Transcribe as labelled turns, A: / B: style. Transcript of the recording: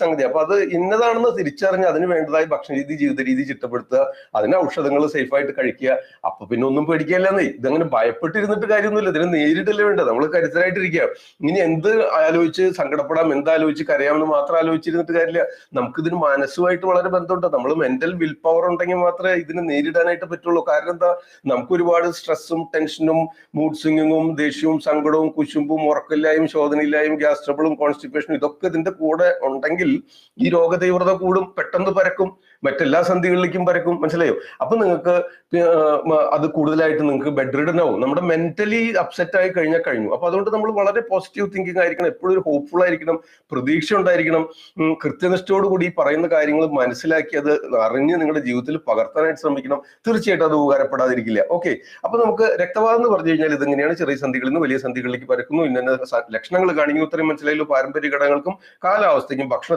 A: സംഗതി. അപ്പൊ അത് ഇന്നതാണെന്ന് തിരിച്ചറിഞ്ഞ് അതിന് വേണ്ടതായ ഭക്ഷണരീതി, ജീവിത രീതി ചിട്ടപ്പെടുത്തുക, അതിന് ഔഷധങ്ങൾ സേഫായിട്ട് കഴിക്കുക. അപ്പൊ പിന്നെ ഒന്നും പേടിക്കാനില്ലെന്നേ. ഇതങ്ങനെ ഭയപ്പെട്ടിരുന്നിട്ട് കാര്യമൊന്നുമില്ല, ഇതിനെ നേരിട്ടല്ലേ വേണ്ടത്. നമ്മൾ കരുത്തരായിട്ടിരിക്കുക. ഇനി എന്ത് ആലോചിച്ച് സങ്കടപ്പെടാം, എന്താലോചിച്ച് കരയാമെന്ന് മാത്രം ആലോചിച്ചിരുന്നിട്ട് കാര്യമില്ല. നമുക്കിതിന് മനസ്സുമായിട്ട് വളരെ ബന്ധമുണ്ട്. നമ്മൾ മെന്റൽ വിൽ പവർ ഉണ്ടെങ്കിൽ മാത്രമേ ഇതിനെ നേരിടാനായിട്ട് പറ്റുള്ളൂ. കാരണം എന്താ, നമുക്ക് ഒരുപാട് സ്ട്രെസ്സും ടെൻഷനും മൂഡ് സ്വിംഗിങ്ങും ദേഷ്യവും സങ്കടവും കുശുമ്പും ഉറക്കില്ലായും ശോധനയില്ലായും ഗ്യാസ് ട്രബിളും കോൺസ്റ്റിപ്പേഷനും ഇതൊക്കെ ഇതിന്റെ കൂടെ ഉണ്ടെങ്കിൽ ഈ രോഗതീവ്രത കൂടും, പെട്ടെന്ന് പരക്കും, മറ്റെല്ലാ സന്ധികളിലേക്കും പരക്കും. മനസ്സിലായോ? അപ്പൊ നിങ്ങൾക്ക് അത് കൂടുതലായിട്ട് നിങ്ങൾക്ക് ബെഡ് റിഡൻ ആവും. നമ്മുടെ മെന്റലി അപ്സെറ്റ് ആയി കഴിഞ്ഞാൽ കഴിഞ്ഞു. അപ്പൊ അതുകൊണ്ട് നമ്മൾ വളരെ പോസിറ്റീവ് തിങ്കിങ് ആയിരിക്കണം, എപ്പോഴും ഒരു ഹോപ്പ്ഫുൾ ആയിരിക്കണം, പ്രതീക്ഷ ഉണ്ടായിരിക്കണം. കൃത്യനിഷ്ഠയോടുകൂടി ഈ പറയുന്ന കാര്യങ്ങൾ മനസ്സിലാക്കി അത് അറിഞ്ഞ് നിങ്ങളുടെ ജീവിതത്തിൽ പകർത്താനായിട്ട് ശ്രമിക്കണം. തീർച്ചയായിട്ടും അത് ഉപകാരപ്പെടാതിരിക്കില്ല. ഓക്കെ, അപ്പൊ നമുക്ക് രക്തവാതം എന്ന് പറഞ്ഞു കഴിഞ്ഞാൽ ഇതെങ്ങനെയാണ് ചെറിയ സന്ധികളിൽ നിന്ന് വലിയ സന്ധികളിലേക്ക് പരക്കുന്നു, ഇന്ന ലക്ഷണങ്ങൾ കാണിക്കുന്നു. ഇത്രയും മനസ്സിലായല്ലോ. പാരമ്പര്യ ഘടകങ്ങൾക്കും കാലാവസ്ഥയ്ക്കും ഭക്ഷണ